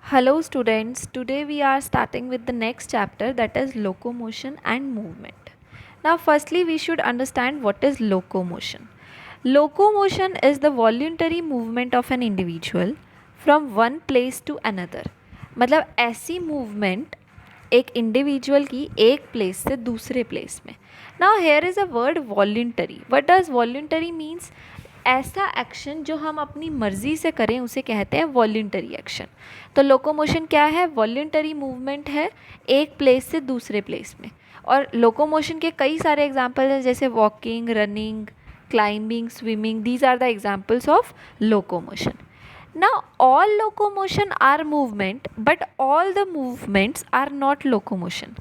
Hello students, today we are starting with the next chapter, that is locomotion and movement. Now firstly we should understand what is locomotion. Locomotion is the voluntary movement of an individual from one place to another. मतलब ऐसी movement एक individual की एक place से दूसरे place में. Now here is a word voluntary. What does voluntary means? ऐसा action जो हम अपनी मर्जी से करें उसे कहते हैं वॉल्यूंटरी एक्शन. तो लोकोमोशन क्या है? वॉल्यूंटरी मूवमेंट है एक प्लेस से दूसरे प्लेस में. और लोकोमोशन के कई सारे एग्जाम्पल हैं, जैसे walking, running, climbing, swimming. These are the examples of locomotion. Now all locomotion are movement, but all the movements are not locomotion.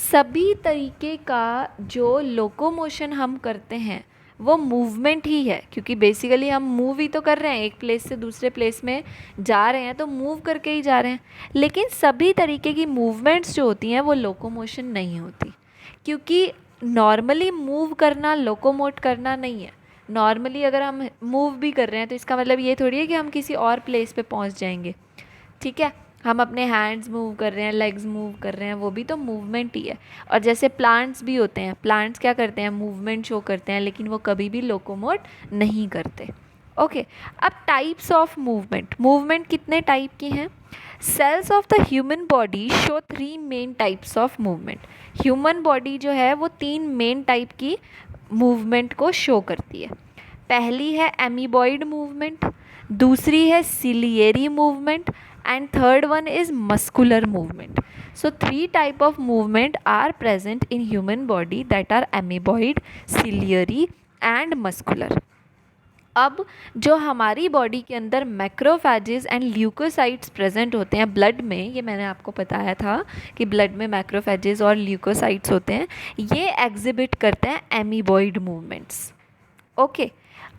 सभी तरीके का जो लोकोमोशन हम करते हैं वो मूवमेंट ही है, क्योंकि बेसिकली हम मूव ही तो कर रहे हैं, एक प्लेस से दूसरे प्लेस में जा रहे हैं तो मूव करके ही जा रहे हैं. लेकिन सभी तरीके की मूवमेंट्स जो होती हैं वो लोकोमोशन नहीं होती, क्योंकि नॉर्मली मूव करना लोकोमोट करना नहीं है. नॉर्मली अगर हम मूव भी कर रहे हैं तो इसका मतलब ये थोड़ी है कि हम किसी और प्लेस पे पहुंच जाएंगे. ठीक है, हम अपने हैंड्स मूव कर रहे हैं, लेग्स मूव कर रहे हैं, वो भी तो मूवमेंट ही है. और जैसे प्लांट्स भी होते हैं, प्लांट्स क्या करते हैं? मूवमेंट शो करते हैं, लेकिन वो कभी भी लोकोमोट नहीं करते. ओके, अब टाइप्स ऑफ मूवमेंट. मूवमेंट कितने टाइप की हैं? Cells of the human body show 3 main types of movement. Human body जो है वो 3 मेन टाइप की मूवमेंट को शो करती है. पहली है एमीबॉइड मूवमेंट, दूसरी है ciliary movement, and third one is muscular movement. So 3 type of movement are present in human body, that are amoeboid, ciliary and muscular. अब जो हमारी बॉडी के अंदर मैक्रोफेजेस एंड ल्यूकोसाइट्स प्रेजेंट होते हैं ब्लड में, ये मैंने आपको बताया था कि ब्लड में मैक्रोफेजेस और ल्यूकोसाइट्स होते हैं, ये एग्जिबिट करते हैं एमीबॉइड मूवमेंट्स. ओके,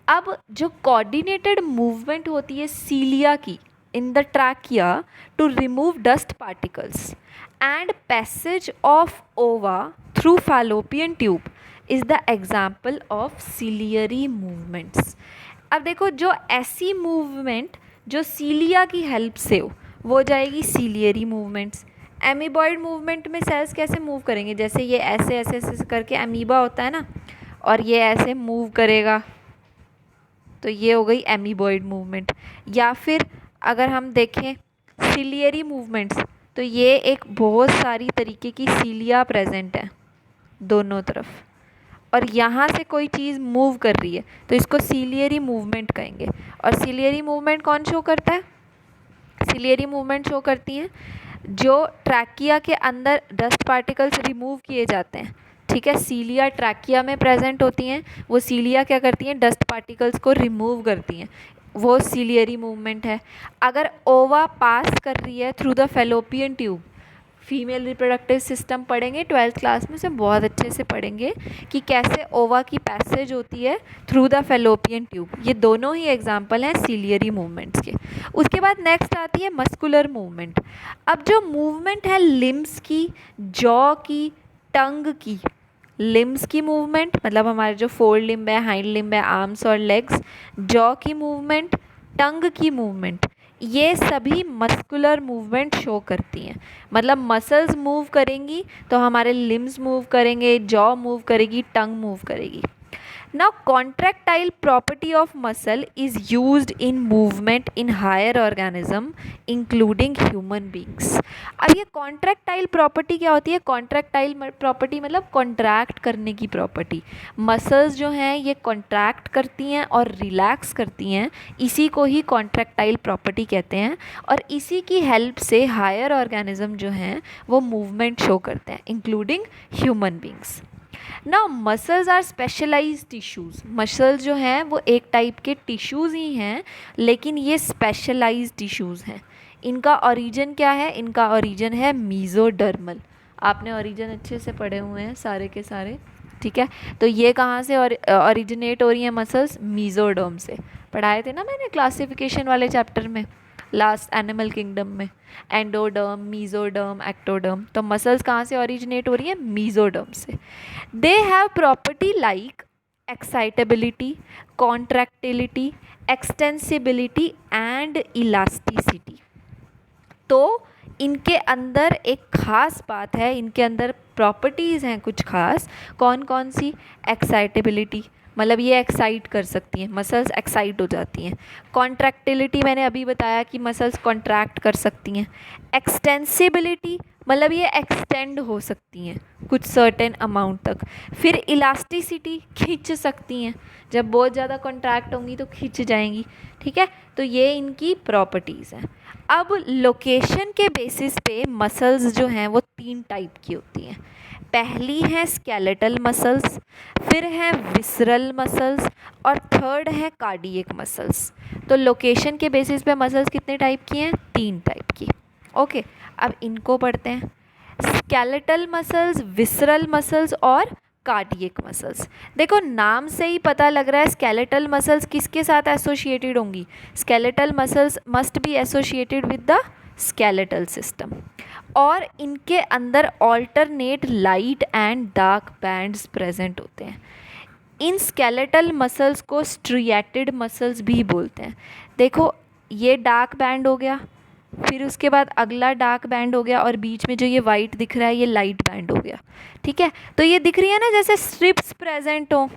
अब जो कोऑर्डिनेटेड मूवमेंट होती है सीलिया की in the trachea to remove dust particles and passage of ova through fallopian tube is the example of ciliary movements. अब देखो, जो ऐसी मूवमेंट जो सीलिया की हेल्प से हो वो जाएगी सीलियरी मूवमेंट्स. एमीबॉइड मूवमेंट में सेल्स कैसे मूव करेंगे? जैसे ये ऐसे ऐसे ऐसे करके अमीबा होता है ना, और ये ऐसे मूव करेगा, तो ये हो गई एमीबॉइड मूवमेंट. या फिर अगर हम देखें सीलियरी मूवमेंट्स, तो ये एक बहुत सारी तरीके की सीलिया प्रेजेंट है दोनों तरफ, और यहाँ से कोई चीज़ मूव कर रही है तो इसको सीलियरी मूवमेंट कहेंगे. और सीलियरी मूवमेंट कौन शो करता है? सीलियरी मूवमेंट शो करती हैं जो ट्रैकिया के अंदर डस्ट पार्टिकल्स रिमूव किए जाते हैं. ठीक है, सीलिया ट्रैकिया में प्रेजेंट होती हैं, वो सीलिया क्या करती हैं? डस्ट पार्टिकल्स को रिमूव करती हैं, वो सीलियरी मूवमेंट है. अगर ओवा पास कर रही है through the fallopian tube, female reproductive system पढ़ेंगे 12th क्लास में से, बहुत अच्छे से पढ़ेंगे कि कैसे ओवा की पैसेज होती है थ्रू द फेलोपियन ट्यूब. ये दोनों ही एग्जाम्पल हैं सीलियरी मूवमेंट्स के. उसके बाद नेक्स्ट आती है मस्कुलर मूवमेंट. अब जो मूवमेंट है लिम्स की, जॉ की, टंग की, लिम्स की मूवमेंट मतलब हमारे जो फोर लिम्ब है, हाइंड लिम्ब है, आर्म्स और लेग्स, जॉ की मूवमेंट, टंग की मूवमेंट, ये सभी मस्कुलर मूवमेंट शो करती हैं. मतलब मसल्स मूव करेंगी तो हमारे लिम्स मूव करेंगे, जॉ मूव करेगी, टंग मूव करेगी. Now contractile property of muscle is used in movement in higher organism including human beings. अब ये contractile property क्या होती है? contractile property मतलब contract करने की property. muscles जो हैं ये contract करती हैं और relax करती हैं, इसी को ही contractile property कहते हैं. और इसी की help से higher organism जो हैं वो movement show करते हैं including human beings. Now muscles are specialise tissues. Muscles जो हैं वो एक टाइप के टिश्यूज़ ही हैं, लेकिन ये स्पेशलाइज टिश्यूज़ हैं. इनका ओरिजिन क्या है? इनका ओरिजिन है मीज़ोडर्मल. आपने ओरिजिन अच्छे से पढ़े हुए हैं सारे के सारे. ठीक है, तो ये कहाँ से ओरिजिनेट हो रही हैं मसल्स? मीज़ोडर्म से. पढ़ाए थे ना मैंने क्लासिफिकेशन वाले चैप्टर में, लास्ट एनिमल किंगडम में, एंडोडर्म, मीज़ोडर्म, एक्टोडर्म. तो मसल्स कहाँ से ओरिजिनेट हो रही है? मीज़ोडर्म से. They have property like excitability, contractility, extensibility and elasticity. तो इनके अंदर एक ख़ास बात है, इनके अंदर प्रॉपर्टीज़ हैं कुछ खास। कौन कौन सी? एक्साइटेबिलिटी, मतलब ये एक्साइट कर सकती हैं, मसल्स एक्साइट हो जाती हैं। कॉन्ट्रैक्टिलिटी, मैंने अभी बताया कि मसल्स कॉन्ट्रैक्ट कर सकती हैं। एक्सटेंसिबिलिटी, मतलब ये एक्सटेंड हो सकती हैं कुछ सर्टेन अमाउंट तक। फिर इलास्टिसिटी, खींच सकती हैं, जब बहुत ज़्यादा कॉन्ट्रैक्ट होंगी तो खींच जाएंगी, ठीक है। तो ये इनकी प्रॉपर्टीज़ हैं। अब लोकेशन के बेसिस पे मसल्स जो हैं वो 3 टाइप की होती हैं। पहली है स्केलेटल मसल्स, फिर है विसरल मसल्स, और थर्ड है कार्डियक मसल्स। तो लोकेशन के बेसिस पे मसल्स कितने टाइप की हैं? 3 टाइप की। ओके, अब इनको पढ़ते हैं। स्केलेटल मसल्स, विसरल मसल्स और कार्डियक मसल्स। देखो नाम से ही पता लग रहा है स्केलेटल मसल्स किसके साथ एसोसिएटेड होंगी? Skeletal muscles must be associated with the skeletal system, और इनके अंदर alternate light and dark bands present होते हैं। इन स्केलेटल मसल्स को स्ट्रिएटेड मसल्स भी बोलते हैं। देखो ये डार्क बैंड हो गया, फिर उसके बाद अगला डार्क बैंड हो गया, और बीच में जो ये वाइट दिख रहा है ये लाइट बैंड हो गया, ठीक है। तो ये दिख रही है ना जैसे स्ट्रिप्स प्रेजेंट हो,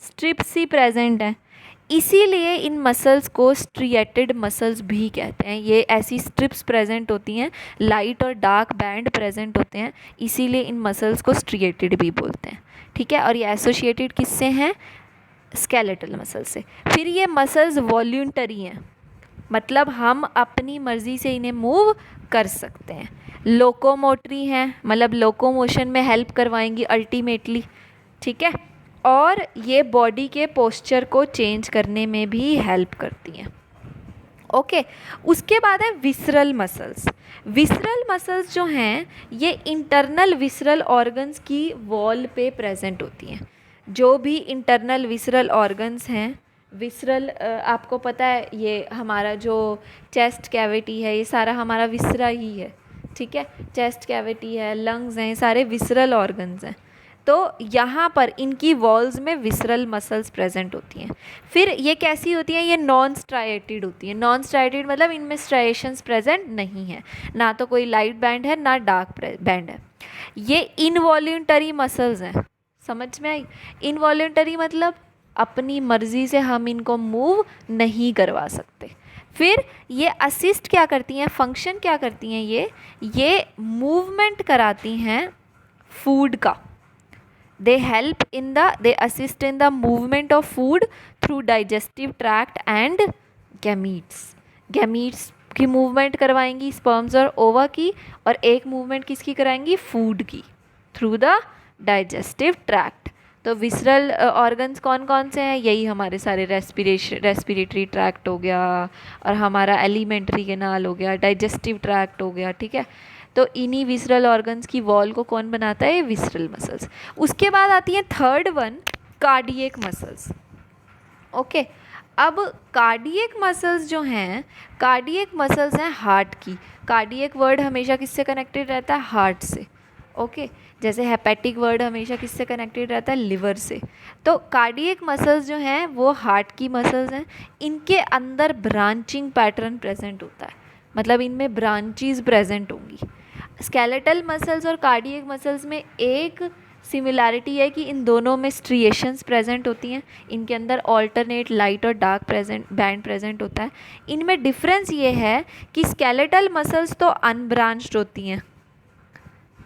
स्ट्रिप्स ही प्रेजेंट हैं, इसीलिए इन मसल्स को स्ट्रिएटेड मसल्स भी कहते हैं। ये ऐसी स्ट्रिप्स प्रेजेंट होती हैं, लाइट और डार्क बैंड प्रेजेंट होते हैं, इसीलिए इन मसल्स को स्ट्रिएटेड भी बोलते हैं, ठीक है। और ये एसोसिएटेड किससे हैं? स्केलेटल मसल से। फिर ये मसल्स वॉल्यूंटरी हैं, मतलब हम अपनी मर्ज़ी से इन्हें मूव कर सकते हैं। लोकोमोटरी हैं, मतलब लोकोमोशन में हेल्प करवाएंगी अल्टीमेटली, ठीक है। और ये बॉडी के पोस्चर को चेंज करने में भी हेल्प करती हैं। ओके, उसके बाद है विसरल मसल्स। विसरल मसल्स जो हैं ये इंटरनल विसरल ऑर्गन्स की वॉल पे प्रेजेंट होती हैं। जो भी इंटरनल विसरल ऑर्गन्स हैं, विसरल आपको पता है ये हमारा जो चेस्ट कैविटी है ये सारा हमारा विसरा ही है, ठीक है। चेस्ट कैविटी है, लंग्स हैं, ये सारे विसरल ऑर्गन्स हैं। तो यहाँ पर इनकी वॉल्स में विसरल मसल्स प्रेजेंट होती हैं। फिर ये कैसी होती हैं? ये नॉन स्ट्राइएटेड होती हैं। नॉन स्ट्राइएटेड मतलब इनमें स्ट्राइएशंस प्रेजेंट नहीं है, ना तो कोई लाइट बैंड है ना डार्क बैंड है। ये इनवॉल्यूंटरी मसल्स हैं, समझ में आई? इनवॉल्यूंटरी मतलब अपनी मर्ज़ी से हम इनको मूव नहीं करवा सकते। फिर ये असिस्ट क्या करती हैं, फंक्शन क्या करती हैं? ये मूवमेंट कराती हैं फूड का। they assist in the movement of food through digestive tract and gametes की मूवमेंट करवाएंगी स्पर्म्स और ओवा की, और एक मूवमेंट किसकी कराएंगी? फूड की, थ्रू द डाइजेस्टिव ट्रैक्ट। तो विसरल ऑर्गन्स कौन कौन से हैं? यही हमारे सारे रेस्पिरेटरी ट्रैक्ट हो गया, और हमारा एलिमेंट्री कैनाल हो गया, डाइजेस्टिव ट्रैक्ट हो गया, ठीक है। तो इन्हीं विसरल ऑर्गन्स की वॉल को कौन बनाता है? Visceral muscles. उसके बाद आती है third one, cardiac muscles. Okay, अब कार्डियक मसल्स जो हैं, कार्डियक मसल्स हैं हार्ट की। कार्डियक वर्ड हमेशा किससे कनेक्टेड रहता है? हार्ट से। ओके, जैसे हेपेटिक वर्ड हमेशा किससे कनेक्टेड रहता है? लिवर से। तो कार्डियक मसल्स जो हैं वो हार्ट की मसल्स हैं। इनके अंदर ब्रांचिंग पैटर्न प्रेजेंट होता है, मतलब इनमें ब्रांचेस प्रेजेंट होंगी। स्केलेटल मसल्स और कार्डियक मसल्स में एक सिमिलैरिटी है कि इन दोनों में स्ट्रिएशंस प्रेजेंट होती हैं, इनके अंदर ऑल्टरनेट लाइट और डार्क बैंड प्रेजेंट होता है। इनमें डिफरेंस ये है कि स्केलेटल मसल्स तो अनब्रांच्ड होती हैं,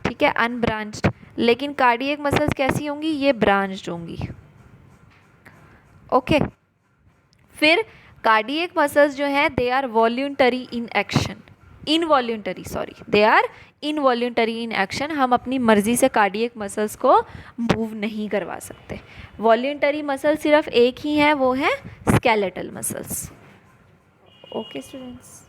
ठीक है, अनब्रांच्ड, लेकिन कार्डियक मसल्स कैसी होंगी? ये ब्रांच्ड होंगी। ओके, फिर कार्डियक मसल्स जो हैं they are voluntary in action, they are involuntary in action. हम अपनी मर्जी से कार्डियक मसल्स को मूव नहीं करवा सकते। वॉल्यूंटरी मसल सिर्फ एक ही है, वो है स्केलेटल मसल्स। Okay students.